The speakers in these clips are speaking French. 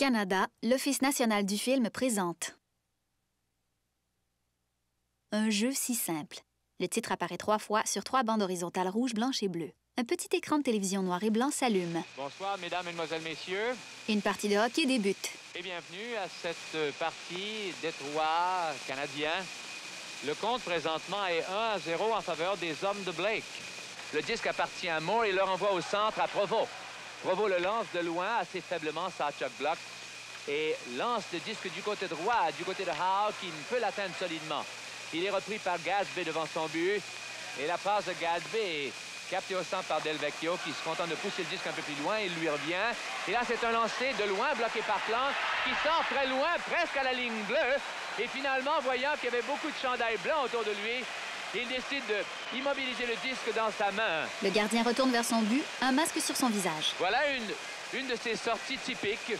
Canada, l'Office national du film présente un jeu si simple. Le titre apparaît 3 fois sur 3 bandes horizontales rouges, blanches et bleues. Un petit écran de télévision noir et blanc s'allume. Bonsoir, mesdames, mesdemoiselles, messieurs. Une partie de hockey débute. Et bienvenue à cette partie Détroit canadien. Le compte présentement est 1-0 en faveur des hommes de Blake. Le disque appartient à Moore et le renvoie au centre à Provo. Provo le lance de loin assez faiblement sa Chuck Block et lance le disque du côté droit, du côté de Howe qui ne peut l'atteindre solidement. Il est repris par Gadsby devant son but et la passe de Gadsby est captée au centre par Delvecchio qui se contente de pousser le disque un peu plus loin. Il lui revient. Et là, c'est un lancer de loin bloqué par Plante qui sort très loin, presque à la ligne bleue. Et finalement, voyant qu'il y avait beaucoup de chandails blancs autour de lui, il décide d'immobiliser le disque dans sa main. Le gardien retourne vers son but, un masque sur son visage. Voilà une de ses sorties typiques.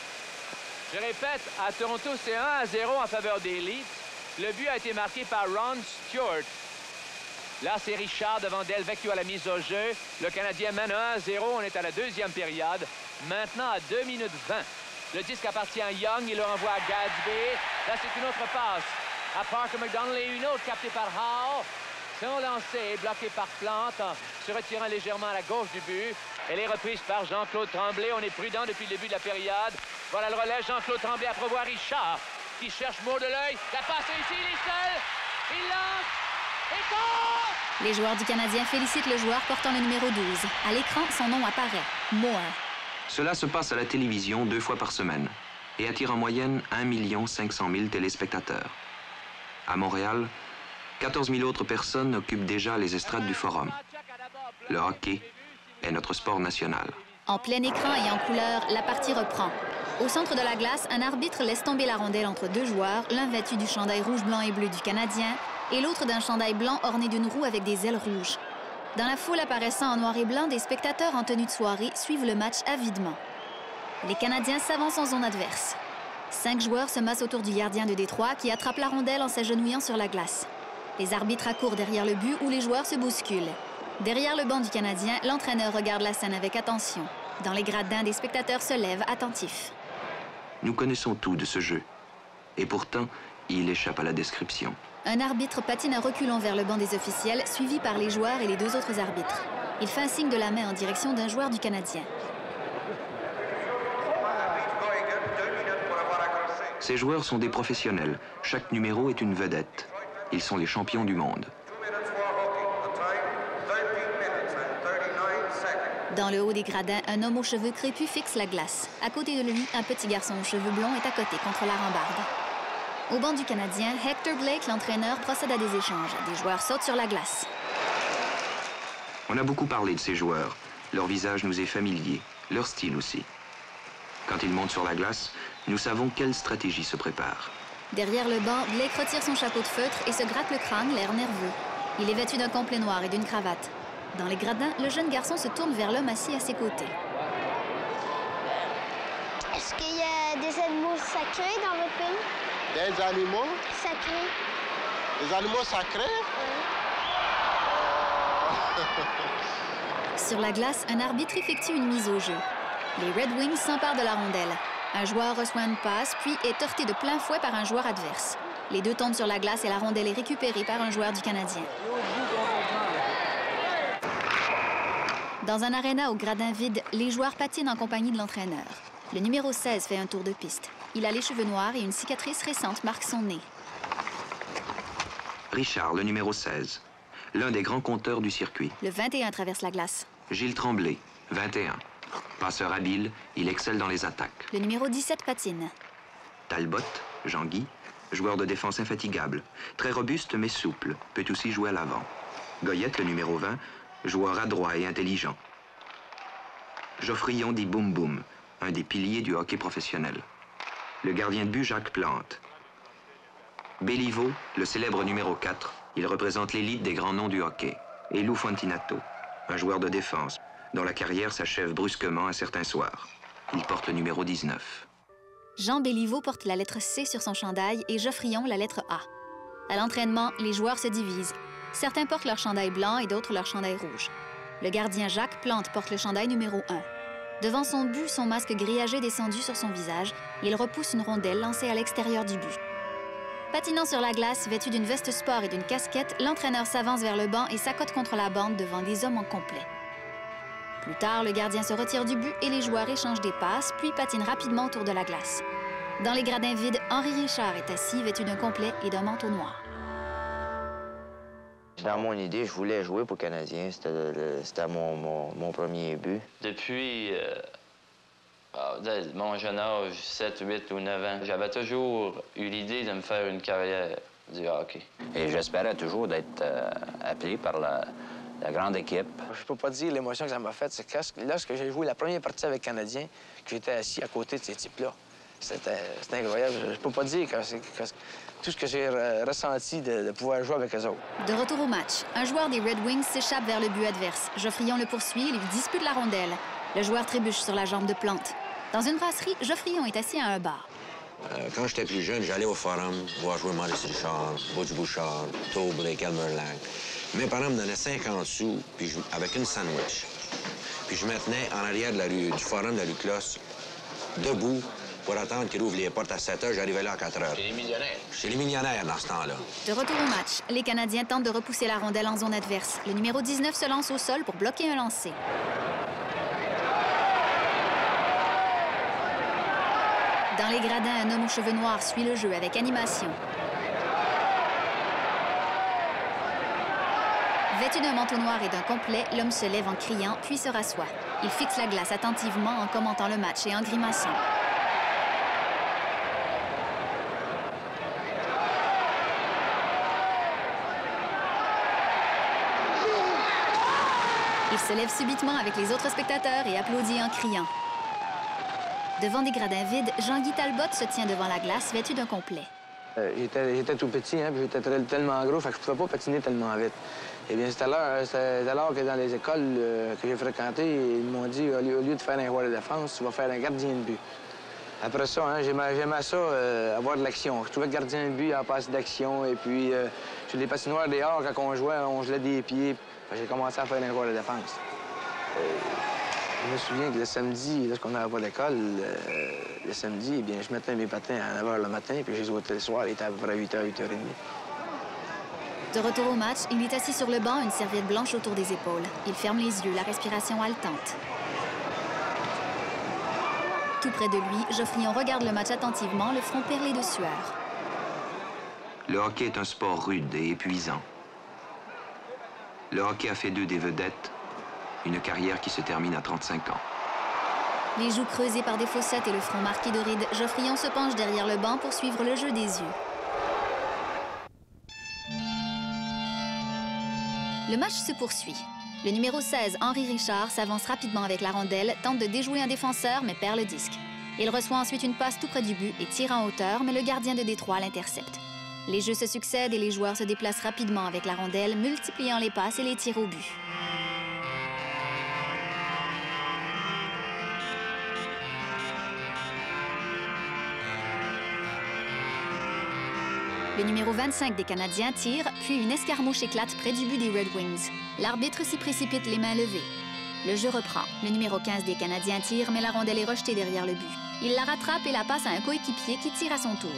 Je répète, à Toronto, c'est 1-0 en faveur des Leafs. Le but a été marqué par Ron Stewart. Là, c'est Richard devant Delvecchio à la mise au jeu. Le Canadien mène 1-0. On est à la deuxième période. Maintenant, à 2 minutes 20. Le disque appartient à Young. Il le renvoie à Gadsby. Là, c'est une autre passe à Parker McDonald et une autre captée par Howe. Son lancer est bloqué par Plante en se retirant légèrement à la gauche du but. Elle est reprise par Jean-Claude Tremblay. On est prudent depuis le début de la période. Voilà le relais. Jean-Claude Tremblay à prévoir Richard qui cherche Moore de l'œil. La passe est ici. Il est seul. Il lance. Et goal! Les joueurs du Canadien félicitent le joueur portant le numéro 12. À l'écran, son nom apparaît. Moore. Cela se passe à la télévision 2 fois par semaine et attire en moyenne 1 500 000 téléspectateurs. À Montréal, 14 000 autres personnes occupent déjà les estrades du Forum. Le hockey est notre sport national. En plein écran et en couleur, la partie reprend. Au centre de la glace, un arbitre laisse tomber la rondelle entre 2 joueurs, l'un vêtu du chandail rouge, blanc et bleu du Canadien et l'autre d'un chandail blanc orné d'une roue avec des ailes rouges. Dans la foule apparaissant en noir et blanc, des spectateurs en tenue de soirée suivent le match avidement. Les Canadiens s'avancent en zone adverse. 5 joueurs se massent autour du gardien de Détroit qui attrape la rondelle en s'agenouillant sur la glace. Les arbitres accourent derrière le but où les joueurs se bousculent. Derrière le banc du Canadien, l'entraîneur regarde la scène avec attention. Dans les gradins, des spectateurs se lèvent attentifs. Nous connaissons tout de ce jeu. Et pourtant, il échappe à la description. Un arbitre patine à reculons vers le banc des officiels, suivi par les joueurs et les 2 autres arbitres. Il fait un signe de la main en direction d'un joueur du Canadien. Ces joueurs sont des professionnels. Chaque numéro est une vedette. Ils sont les champions du monde. Dans le haut des gradins, un homme aux cheveux crépus fixe la glace. À côté de lui, un petit garçon aux cheveux blonds est à côté contre la rambarde. Au banc du Canadien, Hector Blake, l'entraîneur, procède à des échanges. Des joueurs sautent sur la glace. On a beaucoup parlé de ces joueurs. Leur visage nous est familier, leur style aussi. Quand ils montent sur la glace, nous savons quelle stratégie se prépare. Derrière le banc, Blake retire son chapeau de feutre et se gratte le crâne, l'air nerveux. Il est vêtu d'un complet noir et d'une cravate. Dans les gradins, le jeune garçon se tourne vers l'homme assis à ses côtés. Est-ce qu'il y a des animaux sacrés dans votre pays? Des animaux? Sacrés. Des animaux sacrés? Sur la glace, un arbitre effectue une mise au jeu. Les Red Wings s'emparent de la rondelle. Un joueur reçoit une passe, puis est heurté de plein fouet par un joueur adverse. Les 2 tombent sur la glace et la rondelle est récupérée par un joueur du Canadien. Dans un aréna au gradin vide, les joueurs patinent en compagnie de l'entraîneur. Le numéro 16 fait un tour de piste. Il a les cheveux noirs et une cicatrice récente marque son nez. Richard, le numéro 16, l'un des grands compteurs du circuit. Le 21 traverse la glace. Gilles Tremblay, 21. Passeur habile, il excelle dans les attaques. Le numéro 17 patine. Talbot, Jean-Guy, joueur de défense infatigable. Très robuste mais souple, peut aussi jouer à l'avant. Goyette, le numéro 20, joueur adroit et intelligent. Geoffrion dit Boum Boum, un des piliers du hockey professionnel. Le gardien de but Jacques Plante. Béliveau, le célèbre numéro 4, il représente l'élite des grands noms du hockey. Et Lou Fontinato, un joueur de défense, dont la carrière s'achève brusquement un certain soir. Il porte le numéro 19. Jean Béliveau porte la lettre C sur son chandail et Geoffrion la lettre A. À l'entraînement, les joueurs se divisent. Certains portent leur chandail blanc et d'autres leur chandail rouge. Le gardien Jacques Plante porte le chandail numéro 1. Devant son but, son masque grillagé descendu sur son visage, il repousse une rondelle lancée à l'extérieur du but. Patinant sur la glace, vêtu d'une veste sport et d'une casquette, l'entraîneur s'avance vers le banc et s'accote contre la bande devant des hommes en complet. Plus tard, le gardien se retire du but et les joueurs échangent des passes, puis patinent rapidement autour de la glace. Dans les gradins vides, Henri Richard est assis, vêtu d'un complet et d'un manteau noir. Dans mon idée, je voulais jouer pour le Canadien. C'était mon premier but. Depuis mon jeune âge, 7, 8 ou 9 ans, j'avais toujours eu l'idée de me faire une carrière du hockey. Et j'espérais toujours d'être appelé par la grande équipe. Je peux pas dire l'émotion que ça m'a faite. C'est que lorsque j'ai joué la première partie avec le Canadien, que j'étais assis à côté de ces types-là. C'était incroyable. Je peux pas dire que tout ce que j'ai ressenti de pouvoir jouer avec eux autres. De retour au match, un joueur des Red Wings s'échappe vers le but adverse. Geoffrion le poursuit et lui dispute la rondelle. Le joueur trébuche sur la jambe de Plante. Dans une brasserie, Geoffrion est assis à un bar. Quand j'étais plus jeune, j'allais au Forum voir jouer Maurice Richard, Butch Bouchard, Tobley, Elmer Lang. Mes parents me donnaient 50 sous puis avec une sandwich. Puis je me tenais en arrière du Forum de la rue Closse, debout, pour attendre qu'il ouvre les portes à 7 h. J'arrivais là à 4 h. Chez les millionnaires. Chez les millionnaires dans ce temps-là. De retour au match, les Canadiens tentent de repousser la rondelle en zone adverse. Le numéro 19 se lance au sol pour bloquer un lancer. Dans les gradins, un homme aux cheveux noirs suit le jeu avec animation. Vêtu d'un manteau noir et d'un complet, l'homme se lève en criant, puis se rassoit. Il fixe la glace attentivement en commentant le match et en grimaçant. Il se lève subitement avec les autres spectateurs et applaudit en criant. Devant des gradins vides, Jean-Guy Talbot se tient devant la glace, vêtu d'un complet. J'étais tout petit, hein, puis j'étais tellement gros, fait que je pouvais pas patiner tellement vite. Eh bien, c'est alors que dans les écoles que j'ai fréquentées, ils m'ont dit, au lieu de faire un joueur de défense, tu vas faire un gardien de but. Après ça, hein, j'aimais ça, avoir de l'action. Je trouvais que gardien de but en passe d'action, et puis sur les patinoires dehors, quand on jouait, on gelait des pieds. J'ai commencé à faire un joueur de défense. Je me souviens que le samedi, lorsqu'on n'avait pas l'école, le samedi, eh bien, je mettais mes patins à 9 h le matin, puis je les ôtais le soir, il était à peu près 8 h, 8 h 30. De retour au match, il est assis sur le banc, une serviette blanche autour des épaules. Il ferme les yeux, la respiration haletante. Tout près de lui, Geoffrion regarde le match attentivement, le front perlé de sueur. Le hockey est un sport rude et épuisant. Le hockey a fait d'eux des vedettes, une carrière qui se termine à 35 ans. Les joues creusées par des fossettes et le front marqué de rides, Geoffrion se penche derrière le banc pour suivre le jeu des yeux. Le match se poursuit. Le numéro 16, Henri Richard, s'avance rapidement avec la rondelle, tente de déjouer un défenseur, mais perd le disque. Il reçoit ensuite une passe tout près du but et tire en hauteur, mais le gardien de Détroit l'intercepte. Les jeux se succèdent et les joueurs se déplacent rapidement avec la rondelle, multipliant les passes et les tirs au but. Le numéro 25 des Canadiens tire, puis une escarmouche éclate près du but des Red Wings. L'arbitre s'y précipite les mains levées. Le jeu reprend. Le numéro 15 des Canadiens tire, mais la rondelle est rejetée derrière le but. Il la rattrape et la passe à un coéquipier qui tire à son tour.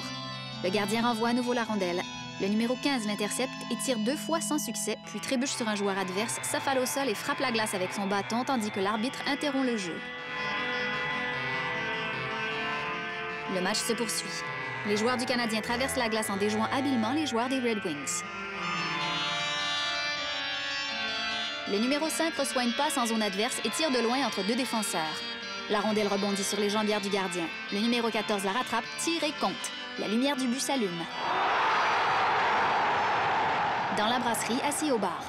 Le gardien renvoie à nouveau la rondelle. Le numéro 15 l'intercepte et tire 2 fois sans succès, puis trébuche sur un joueur adverse, s'affale au sol et frappe la glace avec son bâton, tandis que l'arbitre interrompt le jeu. Le match se poursuit. Les joueurs du Canadien traversent la glace en déjouant habilement les joueurs des Red Wings. Le numéro 5 reçoit une passe en zone adverse et tire de loin entre deux défenseurs. La rondelle rebondit sur les jambières du gardien. Le numéro 14 la rattrape, tire et compte. La lumière du but s'allume. Dans la brasserie, assis au bar.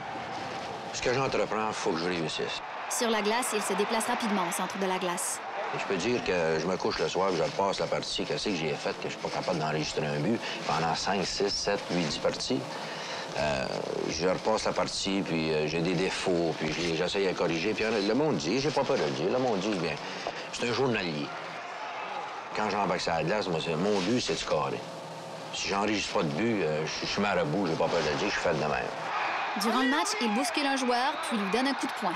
Ce que j'entreprends, il faut que je réussisse. Sur la glace, il se déplace rapidement au centre de la glace. Je peux dire que je me couche le soir, je repasse la partie. Qu'est-ce que j'ai fait que je suis pas capable d'enregistrer un but pendant 5, 6, 7, 8, 10 parties? Je repasse la partie, puis j'ai des défauts, puis j'essaye de corriger. Puis le monde dit, j'ai pas peur de le dire, le monde dit, bien, c'est un journalier. Quand j'embarque sur la glace, moi, mon but, c'est de scorer. Si j'enregistre pas de but, je suis marabout, j'ai pas peur de le dire, je suis fait de même. Durant le match, il bouscule un joueur, puis lui donne un coup de poing.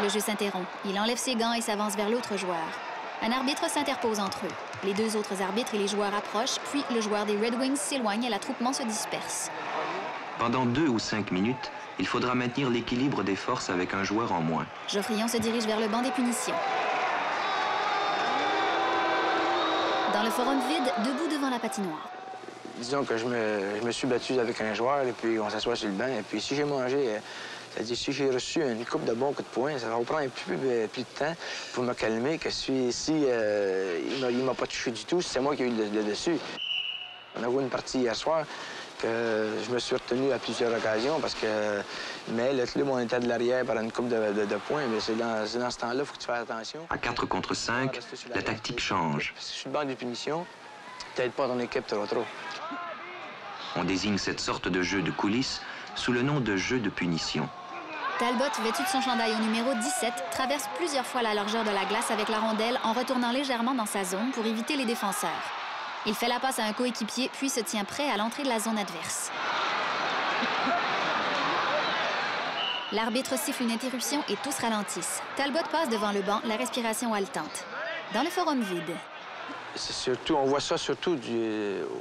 Le jeu s'interrompt. Il enlève ses gants et s'avance vers l'autre joueur. Un arbitre s'interpose entre eux. Les deux autres arbitres et les joueurs approchent, puis le joueur des Red Wings s'éloigne et l'attroupement se disperse. Pendant 2 ou 5 minutes, il faudra maintenir l'équilibre des forces avec un joueur en moins. Geoffrion se dirige vers le banc des punitions. Dans le forum vide, debout devant la patinoire. Disons que je me suis battu avec un joueur et puis on s'assoit sur le banc. Et puis si j'ai mangé, c'est-à-dire si j'ai reçu une coupe de bons coups de poing, ça va prendre un peu plus de temps pour me calmer que si il m'a pas touché du tout, c'est moi qui ai eu le dessus. On a joué une partie hier soir que je me suis retenu à plusieurs occasions parce que le club, on était de l'arrière par une coupe de points, mais c'est dans ce temps-là, il faut que tu fasses attention. À 4 contre 5, la tactique change. Sur le banc des punitions, t'aides pas ton équipe trop. On désigne cette sorte de jeu de coulisses sous le nom de jeu de punition. Talbot, vêtu de son chandail au numéro 17, traverse plusieurs fois la largeur de la glace avec la rondelle en retournant légèrement dans sa zone pour éviter les défenseurs. Il fait la passe à un coéquipier, puis se tient prêt à l'entrée de la zone adverse. L'arbitre siffle une interruption et tous ralentissent. Talbot passe devant le banc, la respiration haletante. Dans le forum vide. On voit ça surtout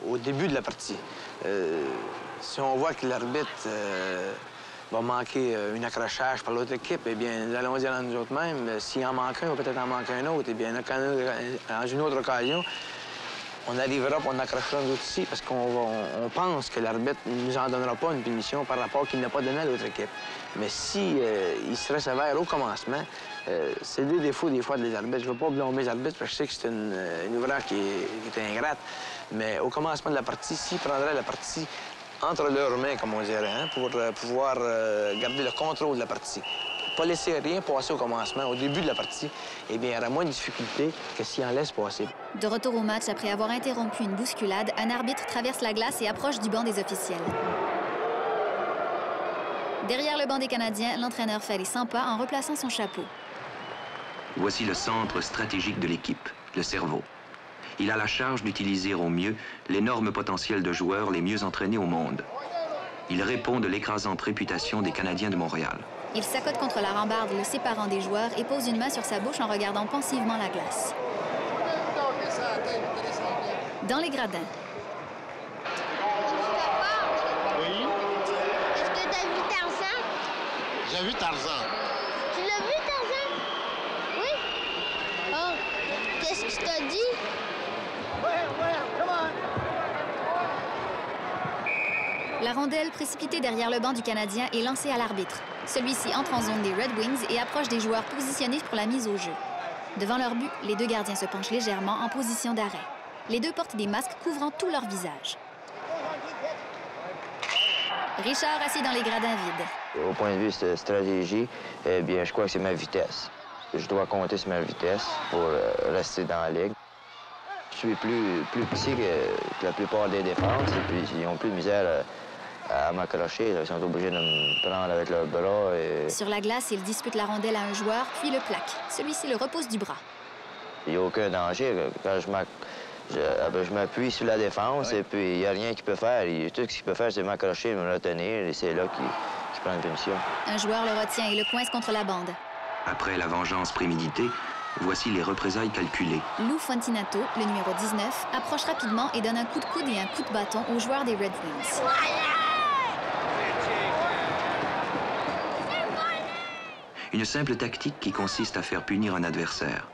au début de la partie. Si on voit que l'arbitre va manquer un accrochage par l'autre équipe, eh bien, nous allons dire à nous autres mêmes, s'il en manque un, on va peut-être en manquer un autre. Eh bien, dans une autre occasion, on arrivera, on accrochera nous autres ici, parce qu'on pense que l'arbitre ne nous en donnera pas une punition par rapport qu'il n'a pas donné à l'autre équipe. Mais si il serait sévère au commencement, c'est des défauts des fois des arbitres. Je ne veux pas blâmer les arbitres parce que je sais que c'est une ouvrage qui est ingrate. Mais au commencement de la partie, s'ils prendraient la partie entre leurs mains, comme on dirait, hein, pour pouvoir garder le contrôle de la partie, pas laisser rien passer au commencement, au début de la partie, eh bien, il y aura moins de difficultés que s'il en laisse passer. De retour au match, après avoir interrompu une bousculade, un arbitre traverse la glace et approche du banc des officiels. Derrière le banc des Canadiens, l'entraîneur fait les 100 pas en replaçant son chapeau. Voici le centre stratégique de l'équipe, le cerveau. Il a la charge d'utiliser au mieux l'énorme potentiel de joueurs les mieux entraînés au monde. Il répond de l'écrasante réputation des Canadiens de Montréal. Il s'accote contre la rambarde, le séparant des joueurs, et pose une main sur sa bouche en regardant pensivement la glace. Dans les gradins. Oui. Est-ce que t'as vu Tarzan? J'ai vu Tarzan. Tu l'as vu, Tarzan? Oui. Oh, qu'est-ce qu'il t'a dit? La rondelle, précipitée derrière le banc du Canadien, est lancée à l'arbitre. Celui-ci entre en zone des Red Wings et approche des joueurs positionnés pour la mise au jeu. Devant leur but, les deux gardiens se penchent légèrement en position d'arrêt. Les deux portent des masques couvrant tout leur visage. Richard assis dans les gradins vides. Au point de vue de stratégie, eh bien, je crois que c'est ma vitesse. Je dois compter sur ma vitesse pour rester dans la ligue. Je suis plus petit que la plupart des défenses et puis ils ont plus de misère à m'accrocher. Ils sont obligés de me prendre avec leurs bras. Et... Sur la glace, il dispute la rondelle à un joueur, puis le plaque. Celui-ci le repousse du bras. Il n'y a aucun danger. Quand je m'appuie sur la défense et puis il n'y a rien qu'il peut faire. Tout ce qu'il peut faire, c'est m'accrocher, me retenir et c'est là qu'il prend une punition. Un joueur le retient et le coince contre la bande. Après la vengeance préméditée, voici les représailles calculées. Lou Fontinato, le numéro 19, approche rapidement et donne un coup de coude et un coup de bâton aux joueurs des Red Wings. Une simple tactique qui consiste à faire punir un adversaire.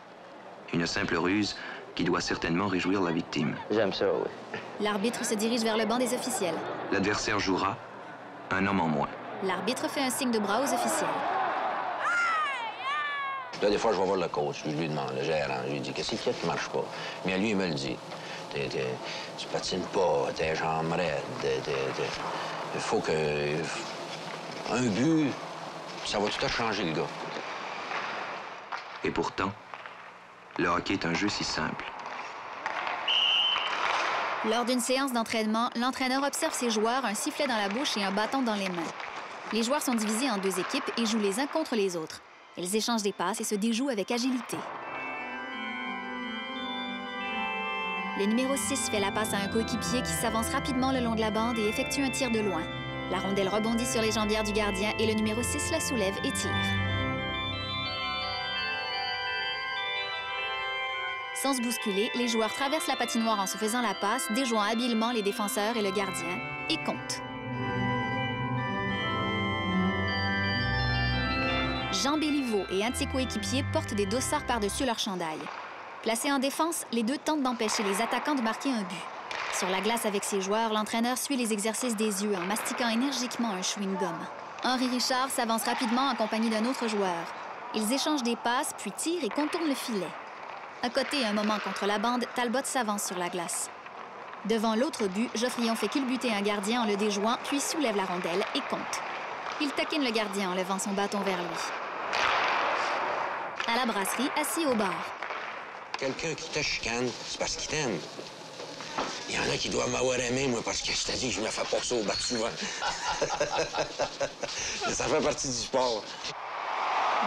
Une simple ruse qui doit certainement réjouir la victime. J'aime ça, oui. L'arbitre se dirige vers le banc des officiels. L'adversaire jouera un homme en moins. L'arbitre fait un signe de bras aux officiels. Là, des fois, je vais voir le coach. Je lui demande, le gérant. Je lui dis, qu'est-ce qu'il y a qui ne marche pas? Mais lui, il me le dit. Tu patines pas, tes jambes raides. Il faut que... Un but, ça va tout à changer, le gars. Et pourtant, le hockey est un jeu si simple. Lors d'une séance d'entraînement, l'entraîneur observe ses joueurs, un sifflet dans la bouche et un bâton dans les mains. Les joueurs sont divisés en deux équipes et jouent les uns contre les autres. Ils échangent des passes et se déjouent avec agilité. Le numéro 6 fait la passe à un coéquipier qui s'avance rapidement le long de la bande et effectue un tir de loin. La rondelle rebondit sur les jambières du gardien et le numéro 6 la soulève et tire. Sans se bousculer, les joueurs traversent la patinoire en se faisant la passe, déjouant habilement les défenseurs et le gardien, et comptent. Jean Béliveau et un de ses coéquipiers portent des dossards par-dessus leur chandail. Placés en défense, les deux tentent d'empêcher les attaquants de marquer un but. Sur la glace avec ses joueurs, l'entraîneur suit les exercices des yeux en mastiquant énergiquement un chewing-gum. Henri Richard s'avance rapidement en compagnie d'un autre joueur. Ils échangent des passes, puis tirent et contournent le filet. À côté, un moment contre la bande, Talbot s'avance sur la glace. Devant l'autre but, Geoffrion fait culbuter un gardien en le déjouant, puis soulève la rondelle et compte. Il taquine le gardien en levant son bâton vers lui. À la brasserie, assis au bar. Quelqu'un qui te chicane, c'est parce qu'il t'aime. Il y en a qui doivent m'avoir aimé, moi, parce que je t'ai dit que je me fais pas ça au bat souvent. Mais ça fait partie du sport.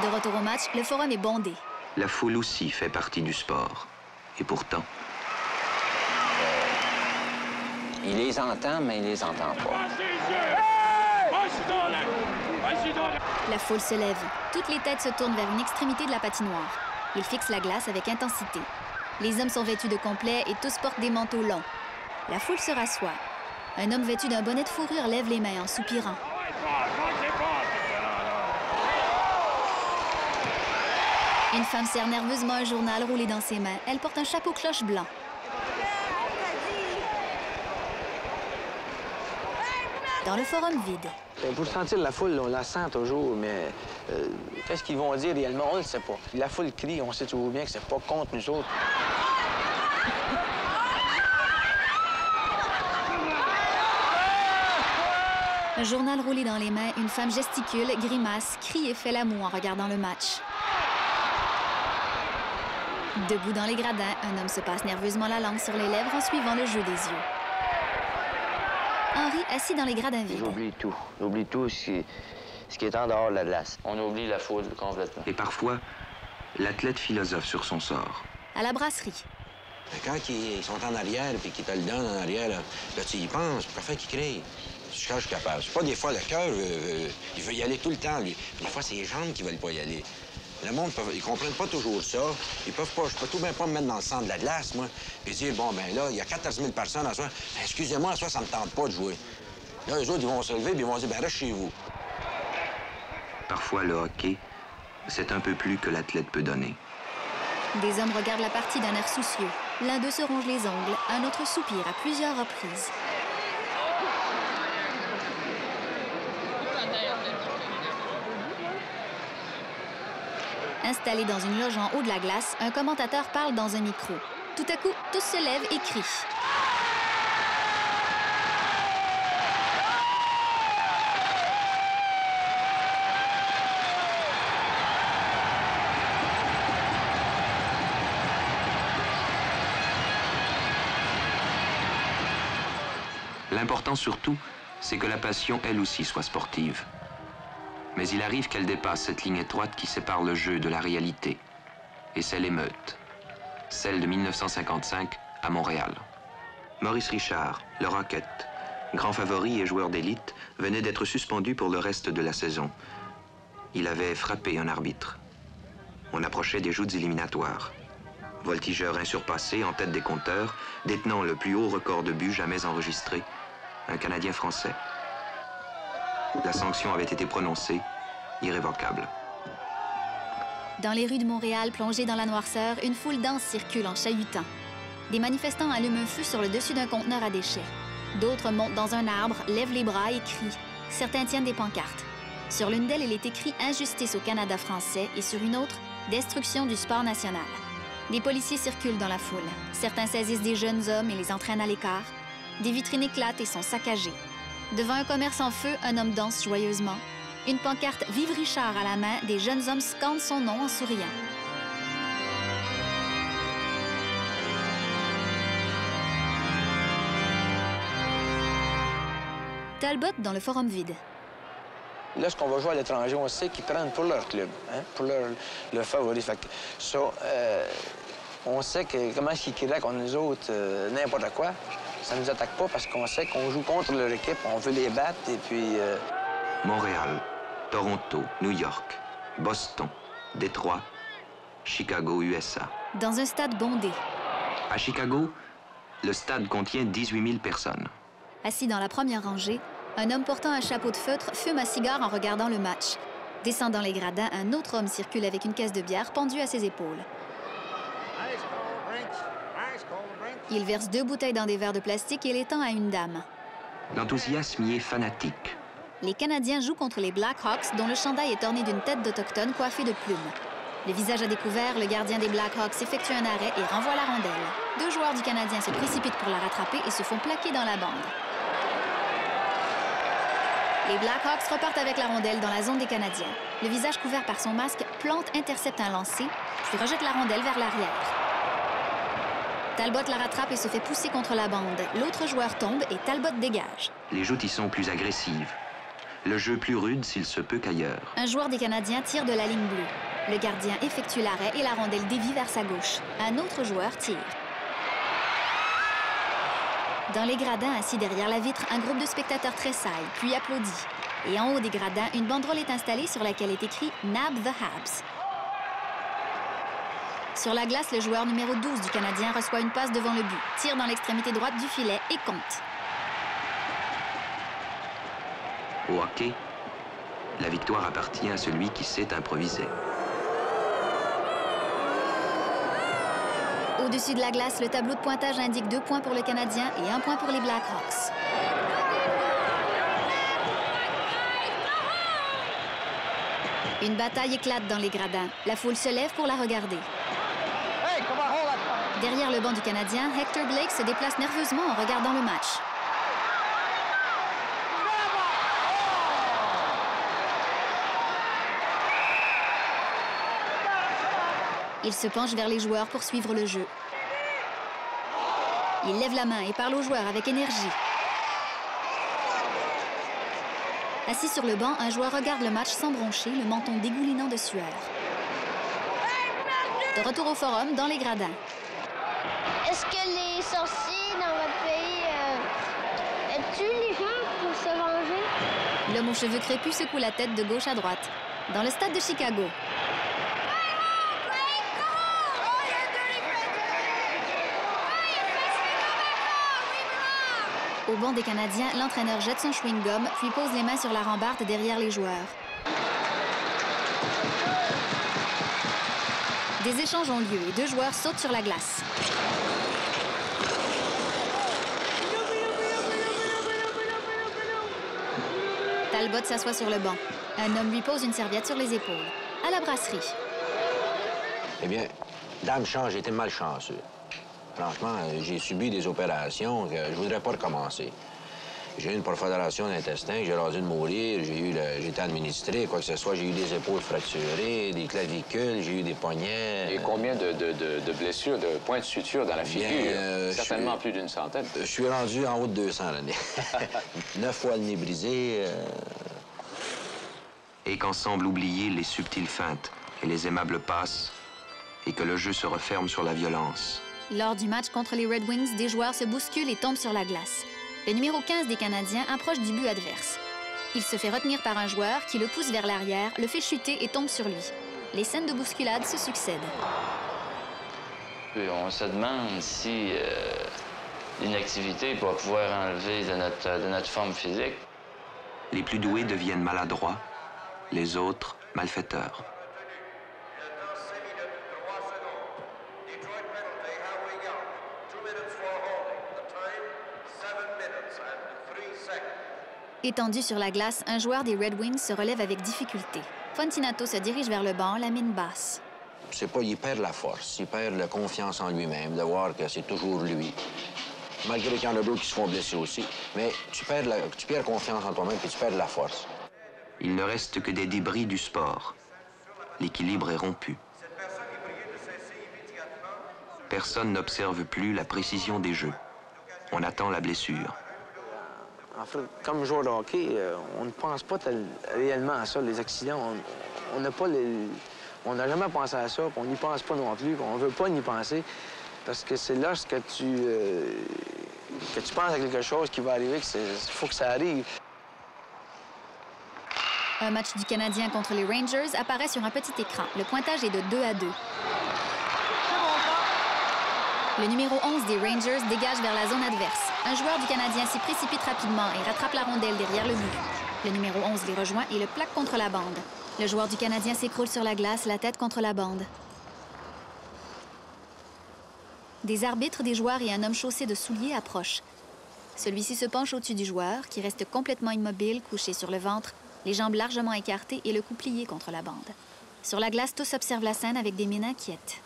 De retour au match, le forum est bondé. La foule aussi fait partie du sport. Et pourtant... Il les entend, mais il les entend pas. La foule se lève. Toutes les têtes se tournent vers une extrémité de la patinoire. Ils fixent la glace avec intensité. Les hommes sont vêtus de complet et tous portent des manteaux longs. La foule se rassoit. Un homme vêtu d'un bonnet de fourrure lève les mains en soupirant. Une femme serre nerveusement un journal roulé dans ses mains. Elle porte un chapeau cloche blanc. Dans le forum vide. Pour sentir la foule, on la sent toujours, mais qu'est-ce qu'ils vont dire réellement, on ne le sait pas. La foule crie, on sait toujours bien que c'est pas contre nous autres. Un journal roulé dans les mains, une femme gesticule, grimace, crie et fait la moue en regardant le match. Debout dans les gradins, un homme se passe nerveusement la langue sur les lèvres en suivant le jeu des yeux. Henri, assis dans les gradins vides. J'oublie tout. J'oublie tout ce qui est en dehors de la glace. On oublie la foule complètement. Et parfois, l'athlète philosophe sur son sort. À la brasserie. Quand ils sont en arrière et qu'ils te le donnent en arrière, là tu y penses, puis parfois qu'ils crient. Je suis capable. C'est pas des fois le cœur, il veut y aller tout le temps, lui. Des fois, c'est les jambes qui veulent pas y aller. Le monde, ils comprennent pas toujours ça. Ils peuvent pas, je peux tout bien pas me mettre dans le centre de la glace, moi, puis dire, bon, ben là, il y a 14 000 personnes à soi. Ben, excusez-moi, à soi, ça me tente pas de jouer. Là, eux autres, ils vont se lever, puis ils vont dire, ben reste chez vous. Parfois, le hockey, c'est un peu plus que l'athlète peut donner. Des hommes regardent la partie d'un air soucieux. L'un d'eux se ronge les ongles, un autre soupire à plusieurs reprises. Installé dans une loge en haut de la glace, un commentateur parle dans un micro. Tout à coup, tous se lèvent et crient. L'important surtout, c'est que la passion, elle aussi, soit sportive. Mais il arrive qu'elle dépasse cette ligne étroite qui sépare le jeu de la réalité. Et c'est l'émeute. Celle de 1955 à Montréal. Maurice Richard, le Rocket, grand favori et joueur d'élite, venait d'être suspendu pour le reste de la saison. Il avait frappé un arbitre. On approchait des joutes éliminatoires. Voltigeur insurpassé en tête des compteurs, détenant le plus haut record de buts jamais enregistré, un Canadien français. La sanction avait été prononcée, irrévocable. Dans les rues de Montréal, plongées dans la noirceur, une foule dense circule en chahutant. Des manifestants allument un feu sur le dessus d'un conteneur à déchets. D'autres montent dans un arbre, lèvent les bras et crient. Certains tiennent des pancartes. Sur l'une d'elles, il est écrit « Injustice au Canada français » et sur une autre « Destruction du sport national ». Des policiers circulent dans la foule. Certains saisissent des jeunes hommes et les entraînent à l'écart. Des vitrines éclatent et sont saccagées. Devant un commerce en feu, un homme danse joyeusement. Une pancarte « Vive Richard » à la main, des jeunes hommes scandent son nom en souriant. Talbot dans le forum vide. Lorsqu'on va jouer à l'étranger, on sait qu'ils prennent pour leur club, hein, pour leur favori. Fait que ça, on sait que comment ils crient contre nous autres, n'importe quoi. Ça ne nous attaque pas parce qu'on sait qu'on joue contre leur équipe, on veut les battre et puis... Montréal, Toronto, New York, Boston, Détroit, Chicago, USA. Dans un stade bondé. À Chicago, le stade contient 18 000 personnes. Assis dans la première rangée, un homme portant un chapeau de feutre fume un cigare en regardant le match. Descendant les gradins, un autre homme circule avec une caisse de bière pendue à ses épaules. Il verse 2 bouteilles dans des verres de plastique et les tend à une dame. L'enthousiasme y est fanatique. Les Canadiens jouent contre les Blackhawks, dont le chandail est orné d'une tête d'autochtone coiffée de plumes. Le visage à découvert, le gardien des Blackhawks effectue un arrêt et renvoie la rondelle. 2 joueurs du Canadien se précipitent pour la rattraper et se font plaquer dans la bande. Les Blackhawks repartent avec la rondelle dans la zone des Canadiens. Le visage couvert par son masque, Plante intercepte un lancer, puis rejette la rondelle vers l'arrière. Talbot la rattrape et se fait pousser contre la bande. L'autre joueur tombe et Talbot dégage. Les joutes y sont plus agressives. Le jeu plus rude s'il se peut qu'ailleurs. Un joueur des Canadiens tire de la ligne bleue. Le gardien effectue l'arrêt et la rondelle dévie vers sa gauche. Un autre joueur tire. Dans les gradins, assis derrière la vitre, un groupe de spectateurs tressaille, puis applaudit. Et en haut des gradins, une banderole est installée sur laquelle est écrit « Nab the Habs ». Sur la glace, le joueur numéro 12 du Canadien reçoit une passe devant le but, tire dans l'extrémité droite du filet et compte. Au hockey, la victoire appartient à celui qui sait improviser. Au-dessus de la glace, le tableau de pointage indique 2 points pour le Canadien et 1 point pour les Blackhawks. Une bataille éclate dans les gradins. La foule se lève pour la regarder. Derrière le banc du Canadien, Hector Blake se déplace nerveusement en regardant le match. Il se penche vers les joueurs pour suivre le jeu. Il lève la main et parle aux joueurs avec énergie. Assis sur le banc, un joueur regarde le match sans broncher, le menton dégoulinant de sueur. De retour au forum, dans les gradins. Est-ce que les sorciers dans votre pays tuent les gens pour se venger? L'homme aux cheveux crépus secoue la tête de gauche à droite. Dans le stade de Chicago. Au banc des Canadiens, l'entraîneur jette son chewing-gum, puis pose les mains sur la rambarde derrière les joueurs. Des échanges ont lieu et 2 joueurs sautent sur la glace. Talbot s'assoit sur le banc. Un homme lui pose une serviette sur les épaules. À la brasserie. Eh bien, dame chance, j'ai été malchanceux. Franchement, j'ai subi des opérations que je voudrais pas recommencer. J'ai eu une perforation d'intestin, j'ai rasé de mourir, j'ai été administré, quoi que ce soit. J'ai eu des épaules fracturées, des clavicules, j'ai eu des poignets. Et combien de blessures, de points de suture dans la figure? Certainement plus d'une centaine. Je suis rendu en haut de 200 l'année. 9 fois le nez brisé. Et quand semble oublier les subtiles feintes et les aimables passes, et que le jeu se referme sur la violence. Lors du match contre les Red Wings, des joueurs se bousculent et tombent sur la glace. Le numéro 15 des Canadiens approche du but adverse. Il se fait retenir par un joueur qui le pousse vers l'arrière, le fait chuter et tombe sur lui. Les scènes de bousculade se succèdent. On se demande si l'inactivité pourra pouvoir enlever de notre forme physique. Les plus doués deviennent maladroits, les autres malfaiteurs. Étendu sur la glace, un joueur des Red Wings se relève avec difficulté. Fontinato se dirige vers le banc, la mine basse. C'est pas, il perd la force, il perd la confiance en lui-même, de voir que c'est toujours lui. Malgré qu'il y en a d'autres qui se font blesser aussi. Mais tu perds confiance en toi-même et tu perds la force. Il ne reste que des débris du sport. L'équilibre est rompu. Personne n'observe plus la précision des jeux. On attend la blessure. En fait, comme joueur de hockey, on ne pense pas réellement à ça, les accidents. On n'a jamais pensé à ça, on n'y pense pas non plus, on ne veut pas y penser. Parce que c'est lorsque tu penses à quelque chose qui va arriver, qu'il faut que ça arrive. Un match du Canadien contre les Rangers apparaît sur un petit écran. Le pointage est de 2-2. Le numéro 11 des Rangers dégage vers la zone adverse. Un joueur du Canadien s'y précipite rapidement et rattrape la rondelle derrière le but. Le numéro 11 les rejoint et le plaque contre la bande. Le joueur du Canadien s'écroule sur la glace, la tête contre la bande. Des arbitres, des joueurs et un homme chaussé de souliers approchent. Celui-ci se penche au-dessus du joueur, qui reste complètement immobile, couché sur le ventre, les jambes largement écartées et le cou plié contre la bande. Sur la glace, tous observent la scène avec des mines inquiètes.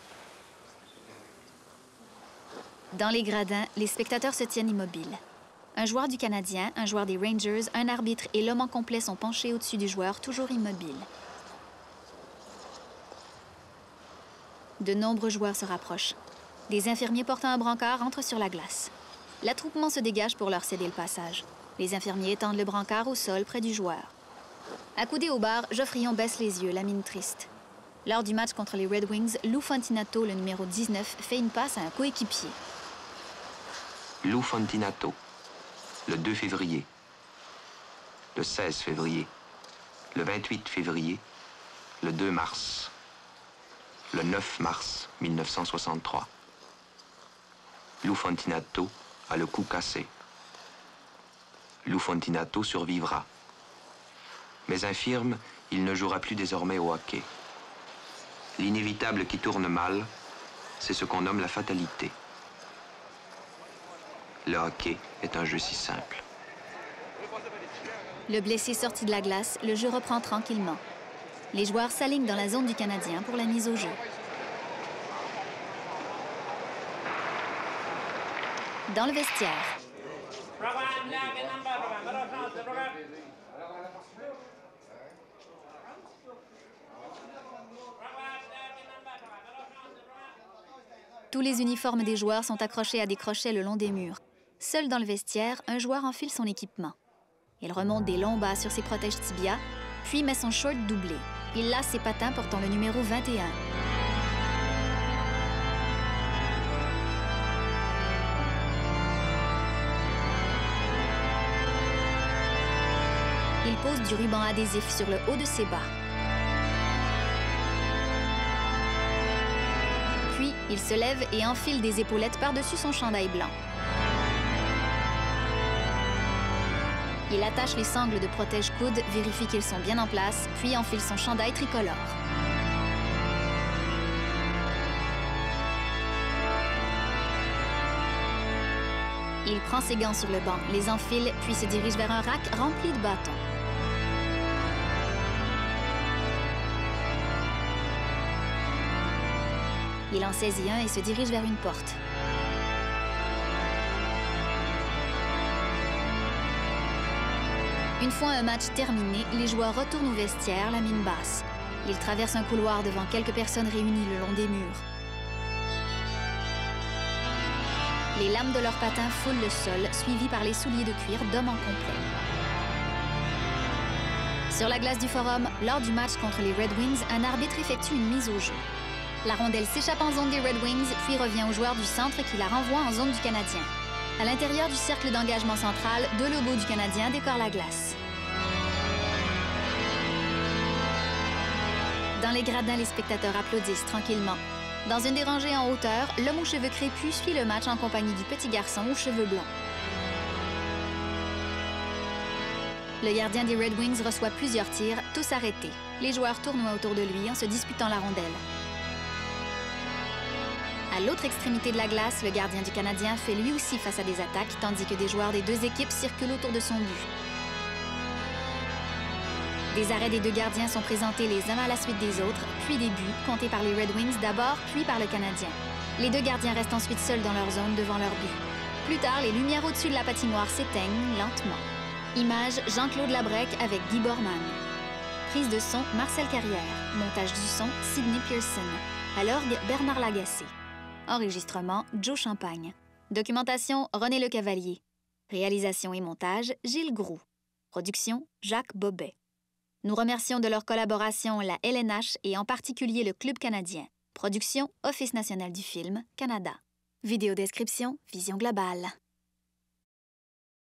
Dans les gradins, les spectateurs se tiennent immobiles. Un joueur du Canadien, un joueur des Rangers, un arbitre et l'homme en complet sont penchés au-dessus du joueur, toujours immobile. De nombreux joueurs se rapprochent. Des infirmiers portant un brancard entrent sur la glace. L'attroupement se dégage pour leur céder le passage. Les infirmiers étendent le brancard au sol près du joueur. Accoudé au bar, Geoffrion baisse les yeux, la mine triste. Lors du match contre les Red Wings, Lou Fontinato, le numéro 19, fait une passe à un coéquipier. Lou Fontinato, le 2 février, le 16 février, le 28 février, le 2 mars, le 9 mars 1963. Lou Fontinato a le cou cassé. Lou Fontinato survivra. Mais infirme, il ne jouera plus désormais au hockey. L'inévitable qui tourne mal, c'est ce qu'on nomme la fatalité. Le hockey est un jeu si simple. Le blessé sorti de la glace, le jeu reprend tranquillement. Les joueurs s'alignent dans la zone du Canadien pour la mise au jeu. Dans le vestiaire. Tous les uniformes des joueurs sont accrochés à des crochets le long des murs. Seul dans le vestiaire, un joueur enfile son équipement. Il remonte des longs bas sur ses protèges tibias, puis met son short doublé. Il lace ses patins portant le numéro 21. Il pose du ruban adhésif sur le haut de ses bas. Puis, il se lève et enfile des épaulettes par-dessus son chandail blanc. Il attache les sangles de protège-coude, vérifie qu'ils sont bien en place, puis enfile son chandail tricolore. Il prend ses gants sur le banc, les enfile, puis se dirige vers un rack rempli de bâtons. Il en saisit un et se dirige vers une porte. Une fois un match terminé, les joueurs retournent au vestiaire, la mine basse. Ils traversent un couloir devant quelques personnes réunies le long des murs. Les lames de leurs patins foulent le sol, suivies par les souliers de cuir d'hommes en complet. Sur la glace du forum, lors du match contre les Red Wings, un arbitre effectue une mise au jeu. La rondelle s'échappe en zone des Red Wings, puis revient au joueur du centre qui la renvoie en zone du Canadien. À l'intérieur du cercle d'engagement central, deux logos du Canadien décorent la glace. Dans les gradins, les spectateurs applaudissent tranquillement. Dans une des rangées en hauteur, l'homme aux cheveux crépus suit le match en compagnie du petit garçon aux cheveux blonds. Le gardien des Red Wings reçoit plusieurs tirs, tous arrêtés. Les joueurs tournoient autour de lui en se disputant la rondelle. À l'autre extrémité de la glace, le gardien du Canadien fait lui aussi face à des attaques, tandis que des joueurs des deux équipes circulent autour de son but. Des arrêts des deux gardiens sont présentés les uns à la suite des autres, puis des buts, comptés par les Red Wings d'abord, puis par le Canadien. Les deux gardiens restent ensuite seuls dans leur zone devant leur but. Plus tard, les lumières au-dessus de la patinoire s'éteignent lentement. Image Jean-Claude Labrec avec Guy Borman. Prise de son Marcel Carrière. Montage du son Sidney Pearson. À l'orgue Bernard Lagacé. Enregistrement Joe Champagne. Documentation René Le Cavalier. Réalisation et montage Gilles Groux. Production Jacques Bobet. Nous remercions de leur collaboration la LNH et en particulier le Club canadien. Production Office national du film, Canada. Vidéodescription Vision Globale.